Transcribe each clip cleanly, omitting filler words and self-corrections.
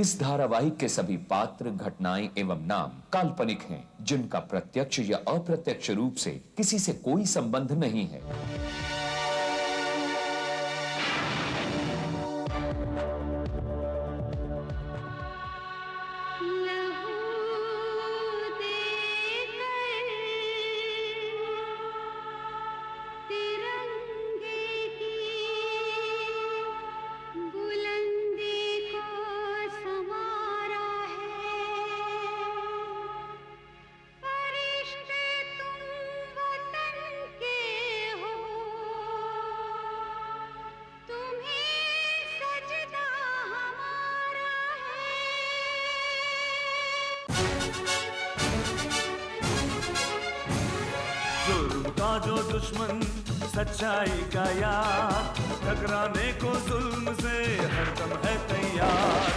इस धारावाहिक के सभी पात्र, घटनाएं एवं नाम काल्पनिक हैं, जिनका प्रत्यक्ष या अप्रत्यक्ष रूप से किसी से कोई संबंध नहीं है। जुल्म का जो दुश्मन सच्चाई का यार, टकराने को जुल्म से हरदम है तैयार।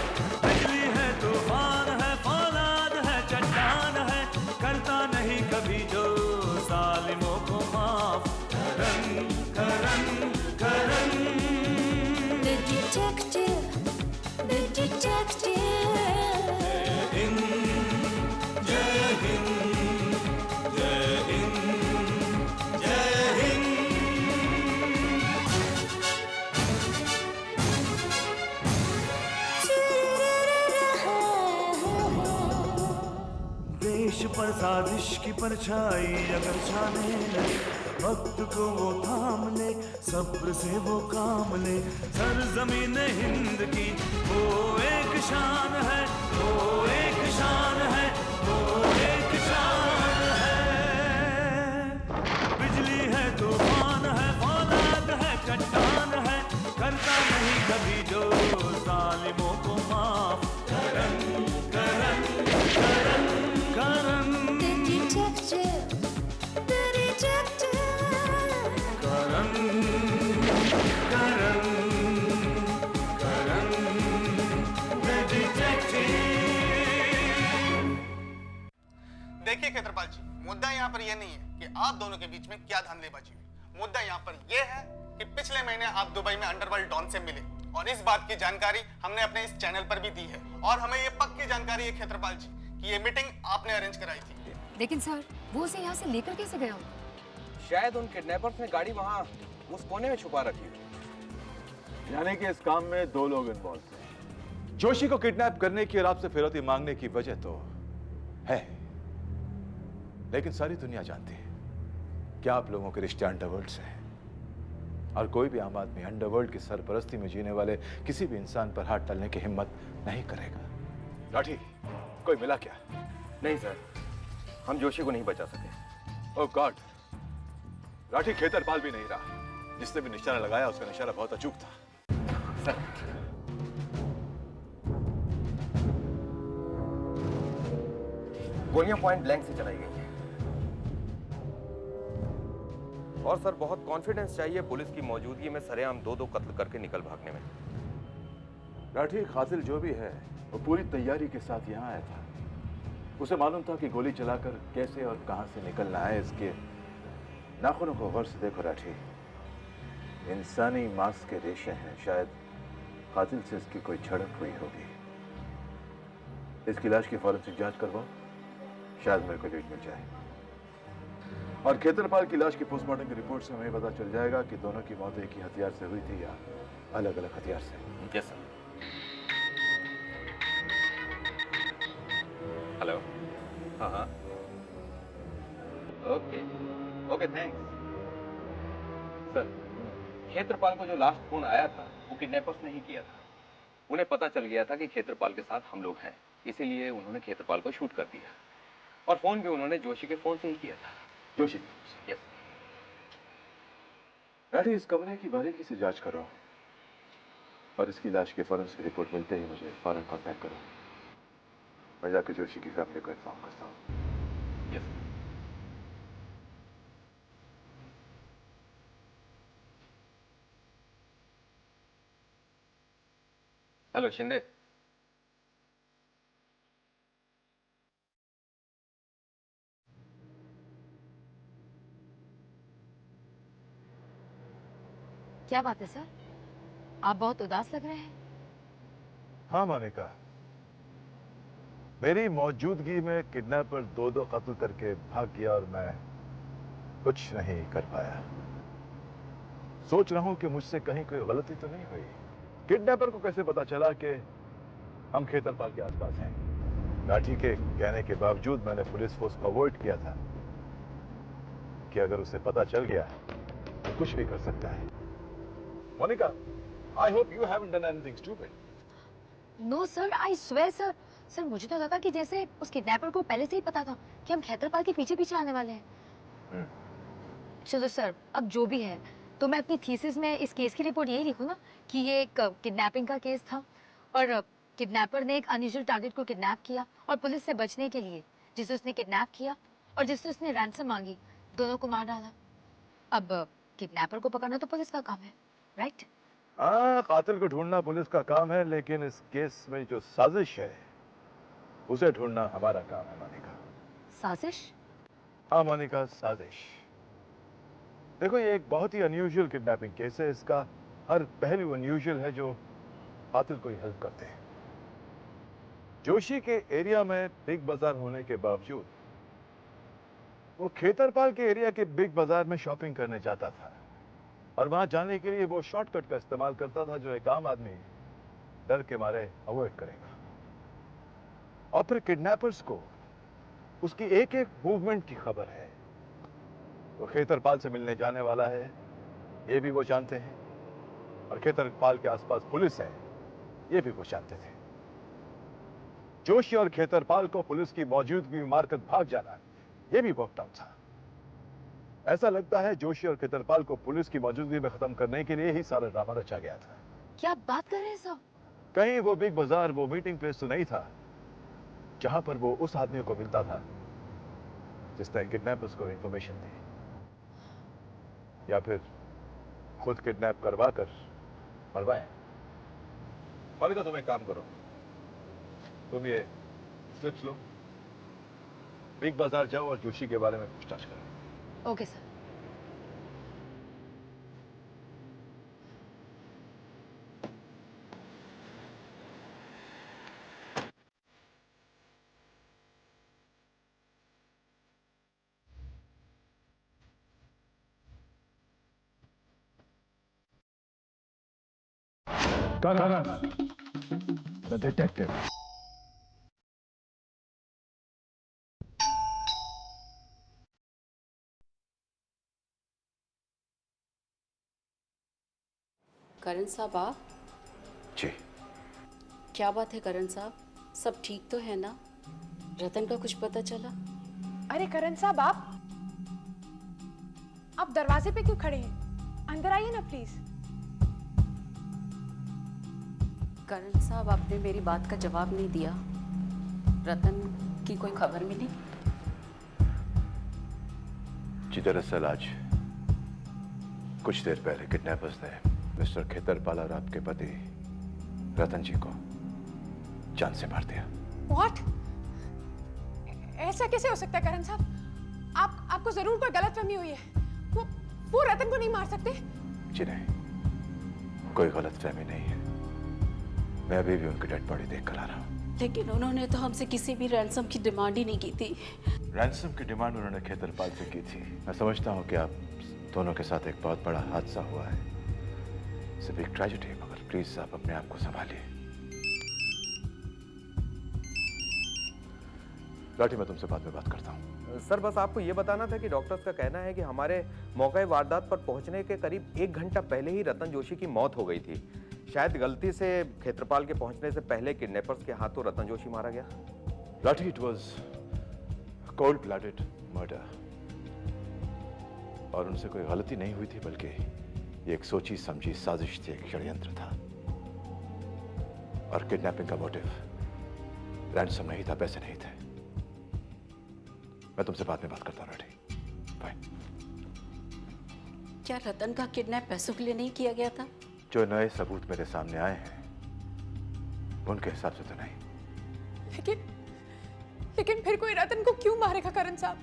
बिजली है, तूफान है, फौलाद है, चट्टान है, करता नहीं कभी जो जालिमों को माफ। करन करन करन The detective, the detective. जय हिंद, जय हिंद, जय हिंद। देश पर साजिश की परछाई अगर छाने लगे, वक्त को वो थाम ले, सब्र से वो काम ले। सरजमीन हिंद की वो एक शान है, वो एक शान है, वो एक शान है। बिजली है, तूफान है, फौलाद है, चट्टान है, करता नहीं कभी जो जालिमों को माफ। करन करन करन करन The detective, the detective. Karan Karan Karan the detective। देखिए खेत्रपाल जी, मुद्दा यहाँ पर यह नहीं है कि आप दोनों के बीच में क्या धांधलेबाजी हुई। मुद्दा यहाँ पर यह है कि पिछले महीने आप दुबई में अंडरवर्ल्ड डॉन से मिले, और इस बात की जानकारी हमने अपने इस चैनल पर भी दी है। और हमें ये पक्की जानकारी है खेत्रपाल जी कि ये मीटिंग आपने अरेंज कराई थी। लेकिन सर, वो उसे यहाँ से लेकर कैसे गया? शायद उन किडनैपर्स ने गाड़ी वहाँ उस कोने में छुपा रखी है। यानी कि इस काम में दो लोग इन्वॉल्व हैं। जोशी को किडनैप करने की और आपसे फिरौती मांगने की वजह तो है, लेकिन सारी दुनिया जानती है कि आप लोगों के रिश्ते अंडरवर्ल्ड से हैं, और कोई भी आम आदमी अंडरवर्ल्ड की सरपरस्ती में जीने वाले किसी भी इंसान पर हाथ डालने की हिम्मत नहीं करेगा। लाठी, कोई मिला क्या? नहीं सर, हम जोशी को नहीं बचा सके। ओह गॉड, लाठी खेतरपाल भी नहीं रहा। जिसने भी निशाना लगाया उसका निशाना बहुत अचूक था। सर, गोलियां पॉइंट ब्लैंक से चलाई गई हैं। और सर, बहुत कॉन्फिडेंस चाहिए पुलिस की मौजूदगी में सरेआम दो कत्ल करके निकल भागने में। लाठी कातिल जो भी है वो पूरी तैयारी के साथ यहाँ आया था। उसे मालूम था कि गोली चलाकर कैसे और कहां से निकलना है। इसके नाखूनों को गौर से देखो लाठी, इंसानी मांस के रेशे हैं। शायद कातिल से इसकी कोई झड़प हुई होगी। इसकी लाश की फॉरेंसिक जांच करवाओ, शायद मेरे को लीड मिल जाए। और खेतरपाल की लाश की पोस्टमार्टम की रिपोर्ट से हमें पता चल जाएगा कि दोनों की मौत एक ही हथियार से हुई थी या अलग अलग हथियार से। Yes sir. हेलो। हाँ हाँ, okay okay, thanks. Sir, Khetrapal को जो लास्ट फोन आया था वो किडनैपर्स ने ही किया था। उन्हें पता चल गया था कि खेत्रपाल के साथ हम लोग हैं, इसीलिए उन्होंने खेत्रपाल को शूट कर दिया। और फोन भी उन्होंने जोशी के फोन से ही किया था। जोशी? यस। लाठी, इस कमरे की बारीकी से जांच करो और इसकी लाश की फॉरेंसिक रिपोर्ट मिलते ही मुझे फौरन कांटेक्ट करो। मैं जाकर जोशी की फैमिली को इन्फॉर्म करता हूँ। यस। हेलो शिंदे। क्या बात है सर? आप बहुत उदास लग रहे हैं। हाँ मोनिका, मेरी मौजूदगी में किडनैपर दो कत्ल करके भाग गया और मैं कुछ नहीं कर पाया। सोच रहा हूं कि मुझसे कहीं कोई गलती तो नहीं हुई। किडनैपर को कैसे पता चला कि हम खेतरपाल के आसपास हैं? लाठी के कहने के बावजूद मैंने पुलिस फोर्स को अवॉइड किया था कि अगर उसे पता चल गया तो कुछ भी कर सकता है। Monica, I hope you haven't done anything stupid. No sir, I swear sir. Sir मुझे तो लगा कि जैसे उस किडनैपर को पहले से ही पता था कि हम खेतरपाल के पीछे पीछे आने वाले हैं। चलो सर, अब जो भी है, तो मैं अपनी थीसिस में इस केस की रिपोर्ट यही लिखूं ना कि ये एक किडनैपिंग का केस था और किडनैपर ने एक अनयूजुअल टारगेट को किडनैप किया और पुलिस से बचने के लिए जिसे उसने किडनैप किया और जिससे उसने रैंसम मांगी, दोनों को मार डाला। अब किडनैपर को पकड़ना तो पुलिस का काम है, राइट? हाँ, कातिल को ढूंढना पुलिस का काम है, लेकिन इस केस में जो साजिश है उसे ढूंढना हमारा काम है मोनिका। साजिश? हाँ मोनिका, साजिश। देखो, ये एक बहुत ही अनयूजुअल किडनैपिंग केस है। इसका हर पहलू अनयूजुअल है जो कातिल को ही हेल्प करते हैं। जोशी के एरिया में बिग बाजार होने के बावजूद वो खेतरपाल के एरिया के बिग बाजार में शॉपिंग करने जाता था और वहां जाने के लिए वो शॉर्टकट का इस्तेमाल करता था जो एक आम आदमी डर के मारे अवॉइड करेगा। और फिर किडनैपर्स को उसकी एक एक मूवमेंट की खबर है। वो खेतरपाल से मिलने जाने वाला है, ये भी वो जानते हैं, और खेतरपाल के आसपास पुलिस है, ये भी वो जानते थे। जोशी और खेतरपाल को पुलिस की मौजूदगी में मारकर भाग जाना, ये भी वर्कड आउट था। ऐसा लगता है जोशी और खेतरपाल को पुलिस की मौजूदगी में खत्म करने के लिए ही सारा ड्रामा रचा गया था। क्या बात कर रहे हैं सर? कहीं वो बिग बाजार वो मीटिंग प्लेस तो नहीं था जहां पर वो उस आदमी को मिलता था जिसने किडनैपर्स को इंफॉर्मेशन दी, या फिर खुद किडनैप करवा कर मरवाए। मोनिका, तुम एक काम करो, तुम ये स्लिप्स लो, बिग बाजार जाओ और जोशी के बारे में पूछताछ करो। Okay sir. Karan, the detective. करण साहब, आप? जी। क्या बात है करण साहब, सब ठीक तो है ना? रतन का कुछ पता चला? अरे करण साहब, आप दरवाजे पे क्यों खड़े हैं? अंदर आइए ना प्लीज। करण साहब, आपने मेरी बात का जवाब नहीं दिया। रतन की कोई खबर मिली? जी, दरअसल आज कुछ देर पहले किडनैपर्स ने मिस्टर खेतरपाल और आपके पति रतन जी को जान से मार दिया। व्हाट? ऐसा कैसे हो सकता है करण साहब? आपको जरूर कोई गलतफहमी हुई है। वो रतन को नहीं मार सकते। जी नहीं, कोई गलतफहमी नहीं है। मैं अभी भी उनकी डेड बॉडी देख कर आ रहा हूँ। लेकिन उन्होंने तो हमसे किसी भी रैंसम की डिमांड ही नहीं की थी। रैंसम की डिमांड उन्होंने खेतरपाल से की थी। मैं समझता हूँ कि आप दोनों के साथ एक बहुत बड़ा हादसा हुआ है, सिर्फ एक ट्रेजेडी, मगर प्लीज आप अपने आप को संभालिए। लाठी, मैं तुमसे बाद में बात करता हूँ। सर, बस आपको ये बताना था कि डॉक्टर्स का कहना है कि हमारे मौके वारदात पर पहुंचने के करीब 1 घंटा पहले ही रतन जोशी की मौत हो गई थी। शायद गलती से खेतरपाल के पहुंचने से पहले किडनैपर्स के हाथों रतन जोशी मारा गया। लाठी, it was cold blooded murder, और उनसे कोई गलती नहीं हुई थी, बल्कि ये एक सोची समझी साजिश थी, एक षड्यंत्र था। और किडनैपिंग का मोटिव रैंसम नहीं था, पैसे नहीं थे। मैं तुमसे बाद में बात करता हूँ लाठी। बाय। क्या रतन का किडनैप पैसों के लिए नहीं किया गया था? जो नए सबूत मेरे सामने आए हैं उनके हिसाब से तो नहीं। लेकिन फिर कोई रतन को क्यों मारेगा करण साहब?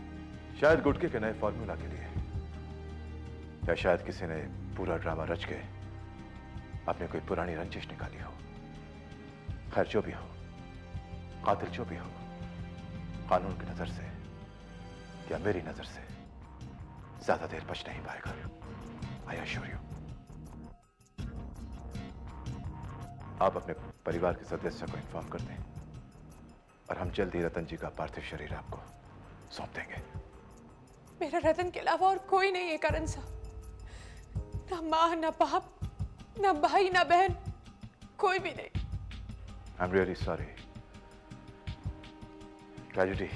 शायद गुटके के नए फॉर्मूला के लिए, या शायद किसी ने पूरा ड्रामा रच के अपने कोई पुरानी रंजिश निकाली हो। खैर, जो भी हो, कातिल जो भी हो, कानून की नजर से या मेरी नजर से ज्यादा देर बच नहीं पाएगा। I assure you. आप अपने परिवार के सदस्य को इन्फॉर्म कर दें और हम जल्द ही रतन जी का पार्थिव शरीर आपको सौंप देंगे। मेरा रतन के अलावा और कोई नहीं है करण साहब। ना माँ, ना बाप, ना भाई, ना बहन, कोई भी नहीं। I am really sorry. Tragedy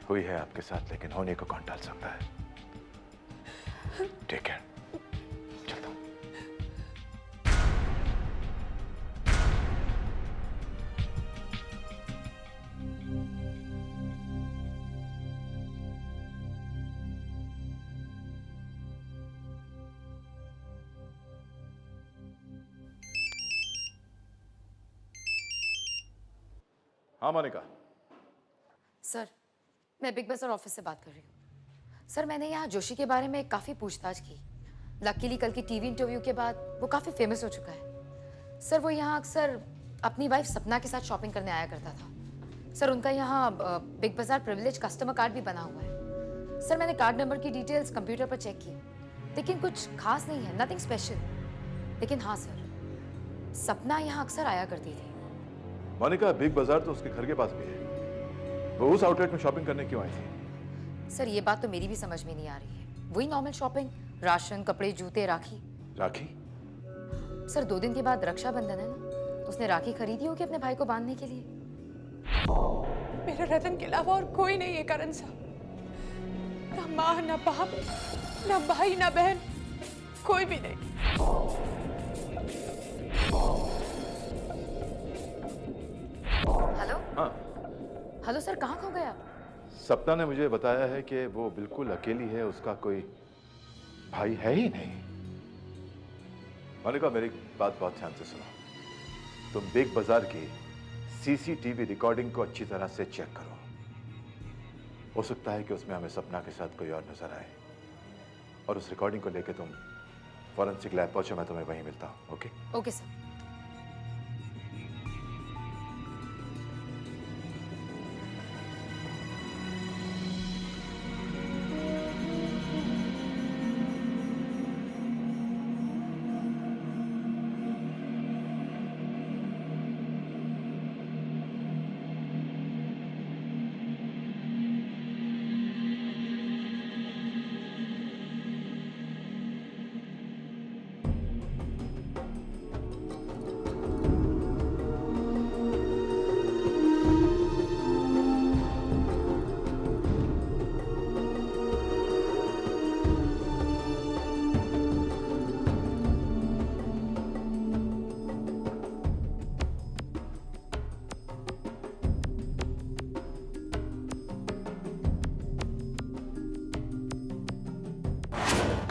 हुई है आपके साथ, लेकिन होने को कौन टाल सकता है। Take care. चलता हूं। हाँ मोनिका। सर, मैं बिग बाजार ऑफिस से बात कर रही हूँ। सर, मैंने यहाँ जोशी के बारे में काफ़ी पूछताछ की। लकीली कल की टीवी इंटरव्यू के बाद वो काफ़ी फेमस हो चुका है। सर, वो यहाँ अक्सर अपनी वाइफ सपना के साथ शॉपिंग करने आया करता था। सर, उनका यहाँ बिग बाजार प्रिविलेज कस्टमर कार्ड भी बना हुआ है। सर, मैंने कार्ड नंबर की डिटेल्स कंप्यूटर पर चेक की, लेकिन कुछ खास नहीं है, नथिंग स्पेशल। लेकिन हाँ सर, सपना यहाँ अक्सर आया करती थी। मोनिका, बिग बाजार तो उसके घर के पास भी है। वो उस आउटलेट में शॉपिंग करने क्यों आई थी? सर, ये बात तो मेरी भी समझ में नहीं आ रही है। वही नॉर्मल शॉपिंग, राशन, कपड़े, जूते, राखी। राखी? सर, 2 दिन के बाद रक्षाबंधन है ना, तो उसने राखी खरीदी होगी अपने भाई को बांधने के लिए। मेरा रतन के अलावा और कोई नहीं है करण साहब। ना माँ, ना बाप, ना भाई, ना बहन, कोई भी नहीं। हेलो? हाँ। हेलो सर, कहाँ खो गया? सपना ने मुझे बताया है कि वो बिल्कुल अकेली है, उसका कोई भाई है ही नहीं। मोनिका, मेरी बात बहुत ध्यान से सुनो। तुम बिग बाजार की सीसीटीवी रिकॉर्डिंग को अच्छी तरह से चेक करो। हो सकता है कि उसमें हमें सपना के साथ कोई और नजर आए, और उस रिकॉर्डिंग को लेकर तुम फॉरेंसिक लैब पहुंचो, मैं तुम्हें वहीं मिलता हूं। Okay? Okay sir.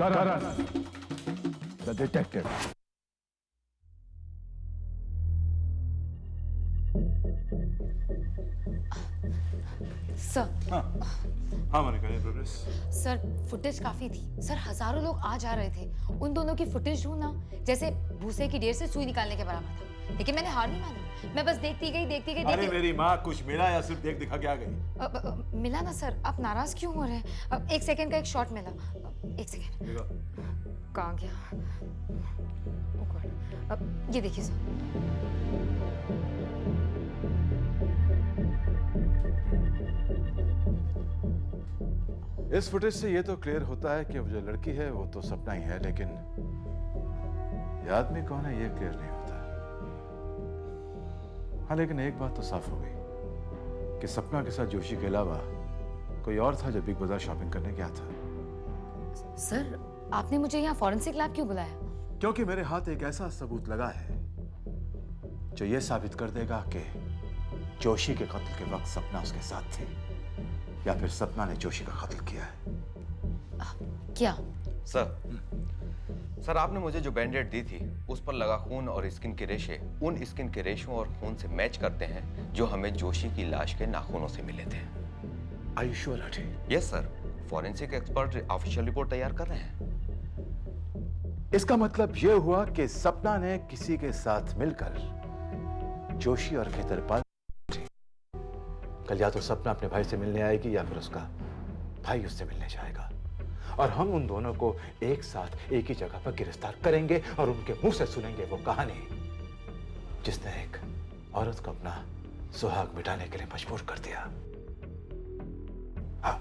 Karan, the detective. Sir, हाँ मोनिका, ये प्रोग्रेस। सर, फुटेज काफी थी। सर, हजारों लोग आ जा रहे थे। उन दोनों की फुटेज ढूंढना जैसे भूसे की ढेर से सुई निकालने के बराबर था। लेकिन मैंने हार नहीं मानी। मैं बस देखती गई। अरे मेरी माँ, कुछ मिला या सिर्फ देख दिखा के आ गई? मिला ना सर। आप नाराज क्यों हो रहे हैं? 1 सेकंड का एक शॉट मिला। 1 सेकंड। कहाँ गया? Oh God. ये देखिए सर। इस फुटेज से ये तो क्लियर होता है कि वो जो लड़की है वो तो सपना ही है, लेकिन ये आदमी कौन है ये क्लियर नहीं होता। हाँ, लेकिन एक बात तो साफ हो गई कि सपना के साथ जोशी के अलावा कोई और था जो बिग बाजार शॉपिंग करने गया था। सर, आपने मुझे यहाँ फॉरेंसिक लैब क्यों बुलाया? क्योंकि मेरे हाथ एक ऐसा सबूत लगा है जो ये साबित कर देगा कि जोशी के कत्ल के वक्त सपना उसके साथ थी, या फिर सपना ने जोशी का कत्ल किया है। क्या? सर, आपने मुझे जो बैंडेड दी थी उस पर लगा खून और स्किन के रेशे उन स्किन के रेशों और खून से मैच करते हैं जो हमें जोशी की लाश के नाखूनों से मिले थे। Are you sure, Lathi? Yes sir, forensic expert official report तैयार कर रहे हैं। इसका मतलब यह हुआ कि सपना ने किसी के साथ मिलकर जोशी और खेतरपाल कल या तो सपना अपने भाई से मिलने आएगी या फिर उसका भाई उससे मिलने जाएगा, और हम उन दोनों को एक साथ एक ही जगह पर गिरफ्तार करेंगे और उनके मुंह से सुनेंगे वो कहानी जिसने एक औरत को अपना सुहाग मिटाने के लिए मजबूर कर दिया। हाँ।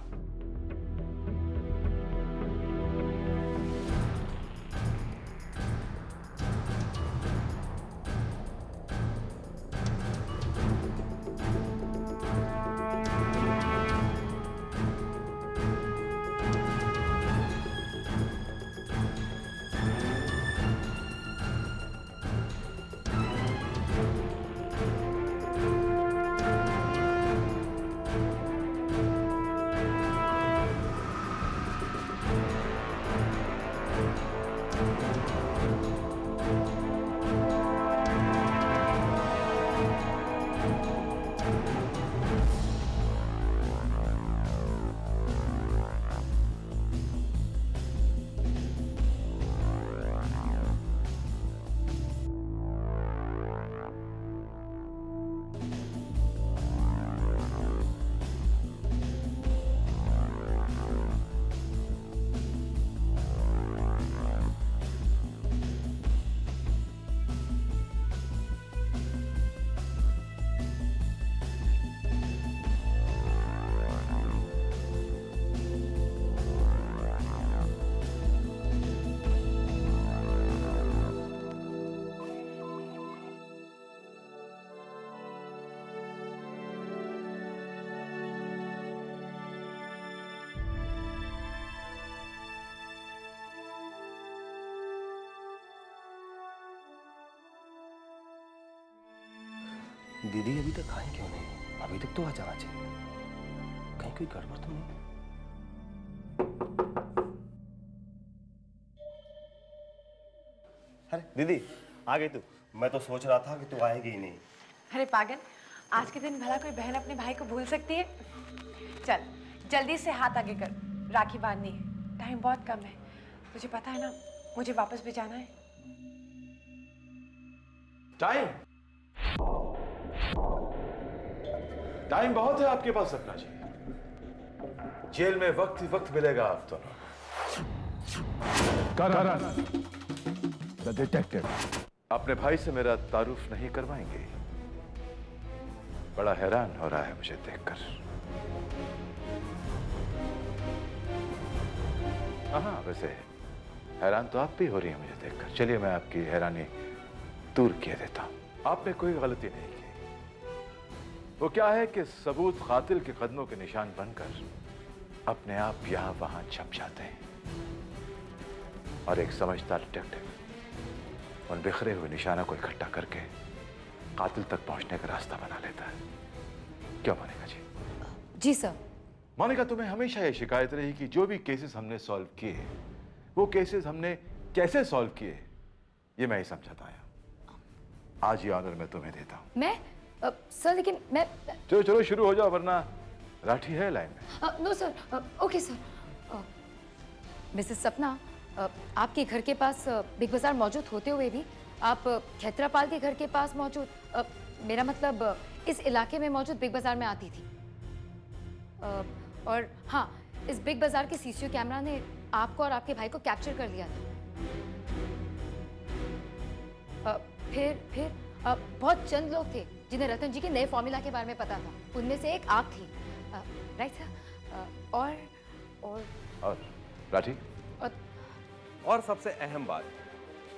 दीदी अभी तक आए क्यों नहीं? अभी तक तो आ जाना चाहिए। कहीं कोई गड़बड़ तो नहीं? अरे दीदी आ गई तू? मैं तो सोच रहा था कि तू आएगी ही नहीं। अरे पागल, आज के दिन भला कोई बहन अपने भाई को भूल सकती है? चल जल्दी से हाथ आगे कर, राखी बांधनी है। टाइम बहुत कम है, तुझे पता है ना, मुझे वापस भी जाना है। टाइम बहुत है आपके पास सपना जी। जेल में वक्त ही वक्त मिलेगा आप दोनों। करण, द डिटेक्टिव, अपने भाई से मेरा तारुफ नहीं करवाएंगे? बड़ा हैरान हो रहा है मुझे देखकर। हाँ, वैसे हैरान तो आप भी हो रही हैं मुझे देखकर। चलिए मैं आपकी हैरानी दूर किए देता हूं। आपने कोई गलती नहीं की। वो क्या है कि सबूत कातिल के कदमों के निशान बनकर अपने आप यहां वहां छप जाते हैं, और एक समझदार डिटेक्टिव उन बिखरे हुए निशानों को इकट्ठा करके कातिल तक पहुंचने का रास्ता बना लेता है। क्यों मोनिका जी? जी सर। मोनिका, तुम्हें हमेशा ये शिकायत रही कि जो भी केसेस हमने सॉल्व किए वो केसेस हमने कैसे सॉल्व किए ये मैं ही समझाता आया। आज ये ऑनर मैं तुम्हें देता हूं। मैं सर, लेकिन मैं चलो चलो शुरू हो जाओ, वरना राठी है लाइन में। No sir. Okay sir. Mrs Sapna, आपके घर के पास बिग बाजार मौजूद होते हुए भी आप खेत्रापाल के घर के पास मौजूद, मेरा मतलब इस इलाके में मौजूद बिग बाजार में आती थी। और हाँ, इस बिग बाजार के सीसीटीवी कैमरा ने आपको और आपके भाई को कैप्चर कर लिया था। फिर बहुत चंद लोग थे जिन्हें रतन जी के नए फॉर्मूला के बारे में पता था। उनमें से एक आप थी, राइट सर? और राठी? और सबसे अहम बात,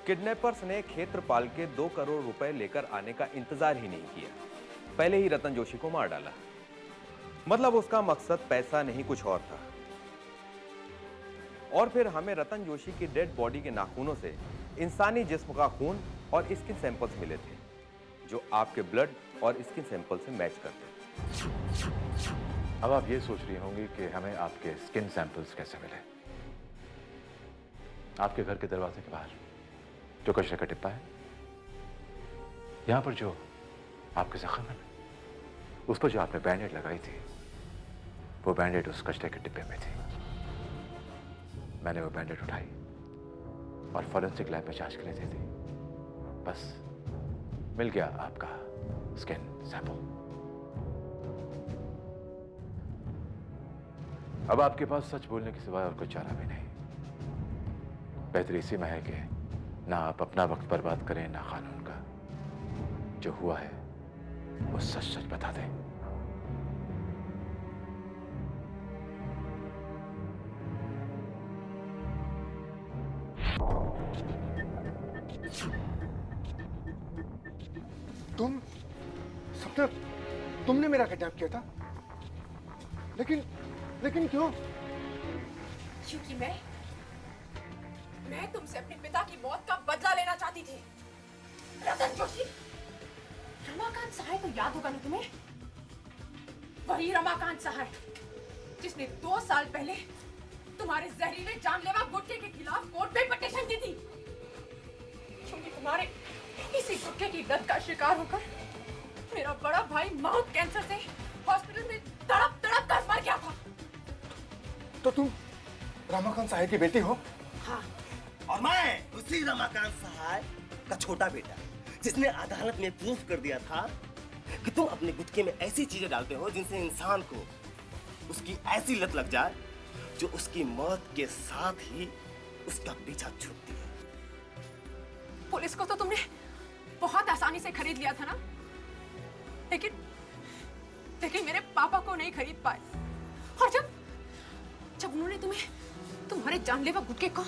किडनैपर्स ने खेत्रपाल के 2 करोड़ रुपए लेकर आने का इंतजार ही नहीं किया, पहले ही रतन जोशी को मार डाला। मतलब उसका मकसद पैसा नहीं, कुछ और था। और फिर हमें रतन जोशी की डेड बॉडी के नाखूनों से इंसानी जिस्म का खून और स्किन सैंपल्स मिले थे, जो आपके ब्लड और स्किन सैंपल से मैच करते। अब आप ये सोच रही होंगी कि हमें आपके स्किन सैंपल्स कैसे मिले। आपके घर के दरवाजे के बाहर जो कचरे का डिब्बा है, यहां पर जो आपके जख्म है, उस पर जो आपने बैंडेड लगाई थी, वो बैंडेड उस कचरे के डिब्बे में थी। मैंने वो बैंडेड उठाई और फॉरेंसिक लैब में जांच के लिए दे दी। बस मिल गया आपका स्किन सैंपल। अब आपके पास सच बोलने के सिवाय और कुछ चारा भी नहीं। बेहतर इसी में है कि ना आप अपना वक्त बर्बाद करें ना कानून का। जो हुआ है वो सच सच बता दें। सपना, तुमने मेरा किडनैप किया था, लेकिन क्यों? क्योंकि मैं तुमसे अपने पिता की मौत का बदला लेना चाहती थी। रतन जोशी, रमाकांत सहाय तो याद होगा ना तुम्हें? वही रमाकांत सहाय जिसने 2 साल पहले तुम्हारे जहरीले जानलेवा गुटखे के खिलाफ कोर्ट में पिटीशन दी थी। क्योंकि तुम्हारे इसी गुटखे की लत का शिकार होकर मेरा बड़ा भाई माउथ कैंसर से हॉस्पिटल में तड़प तड़प कर मर गया था। तो तुम रमाकांत सहाय की बेटी हो? हाँ। और मैं उसी रमाकांत सहाय का छोटा बेटा, जिसने अदालत में प्रूफ कर दिया था कि तुम अपने गुटखे में ऐसी चीजें डालते हो जिनसे इंसान को उसकी ऐसी लत लग जाए जो उसकी मौत के साथ ही उसका पीछा छूटती है। पुलिस को तो तुमने बहुत आसानी से खरीद लिया था ना, लेकिन मेरे पापा को नहीं खरीद पाए। और जब उन्होंने तुम्हारे जानलेवा गुटखे को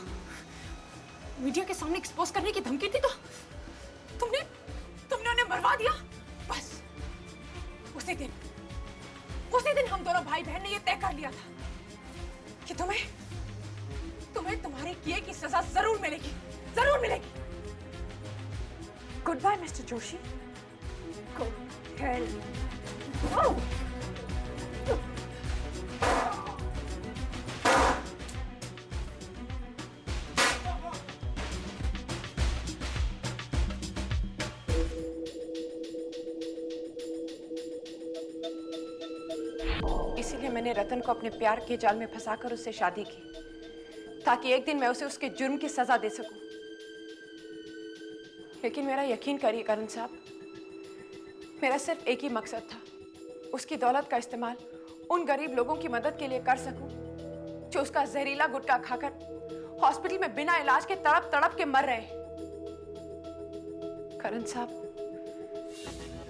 मीडिया के सामने एक्सपोज करने की धमकी दी तो तुमने उन्हें मरवा दिया। बस उसी दिन हम दोनों भाई बहन ने ये तय कर लिया था कि तुम्हें तुम्हारे किए की सजा जरूर मिलेगी। Goodbye mister Joshi. Go hell. Oh! इसीलिए मैंने रतन को अपने प्यार के जाल में फंसाकर उससे शादी की, ताकि एक दिन मैं उसे उसके जुर्म की सजा दे सकूं। लेकिन मेरा यकीन करिए करण साहब, मेरा सिर्फ एक ही मकसद था, उसकी दौलत का इस्तेमाल उन गरीब लोगों की मदद के लिए कर सकूं जो उसका जहरीला गुटखा खाकर हॉस्पिटल में बिना इलाज के तड़प तड़प के मर रहे। करण साहब,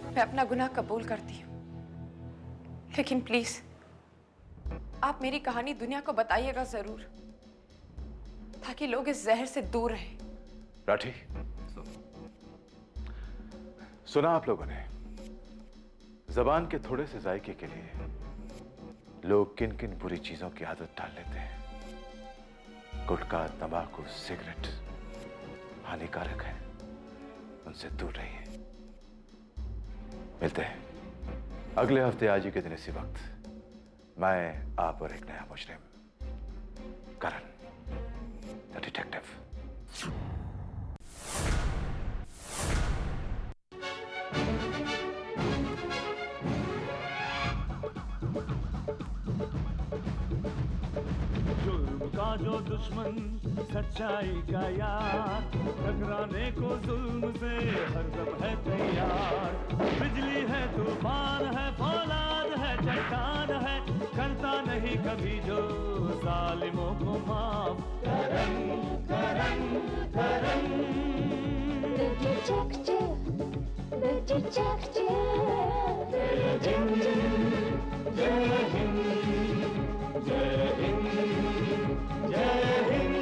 मैं अपना गुनाह कबूल करती हूँ, लेकिन प्लीज आप मेरी कहानी दुनिया को बताइएगा जरूर, ताकि लोग इस जहर से दूर रहें। राठी, सुना आप लोगों ने, जबान के थोड़े से जायके के लिए लोग किन किन बुरी चीजों की आदत डाल लेते हैं। गुटखा, तंबाकू, सिगरेट हानिकारक है, उनसे दूर रहिए। मिलते हैं अगले हफ्ते आज ही के दिन इसी वक्त, मैं, आप और एक नया मुजरिम, करण द डिटेक्टिव। जुल्म का जो दुश्मन, सच्चाई का यार, टकराने को जुल्म से हरदम है तैयार। बिजली है, तूफान है, फौलाद है, चट्टान है, करता नहीं कभी जो जालिमों को माफ। Karan Karan Karan The detective, the detective, जय हिंद, जय हिंद, जय हिंद, जय हिंद।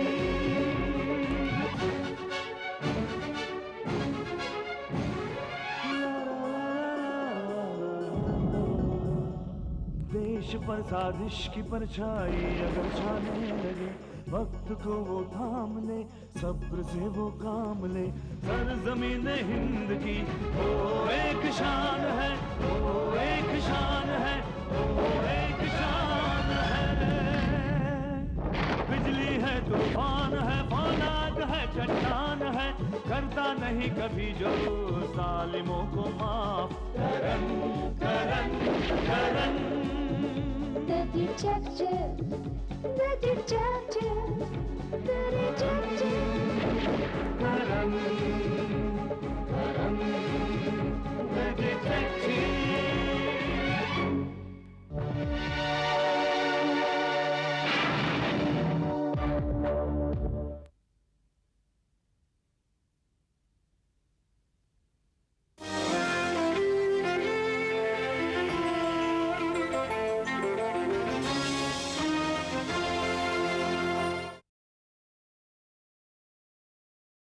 देश पर साजिश की परछाई अगर छाने लगे, वक्त को वो थाम ले, सब्र से वो काम ले। सरजमीन हिंद की वो एक शान है, वो एक शान है, वो एक शान है। बिजली है, तूफान है, फौलाद है, चट्टान है, करता नहीं कभी जो जालिमों को माफ। Karan Karan Karan the detective, the detective, the detective. Karan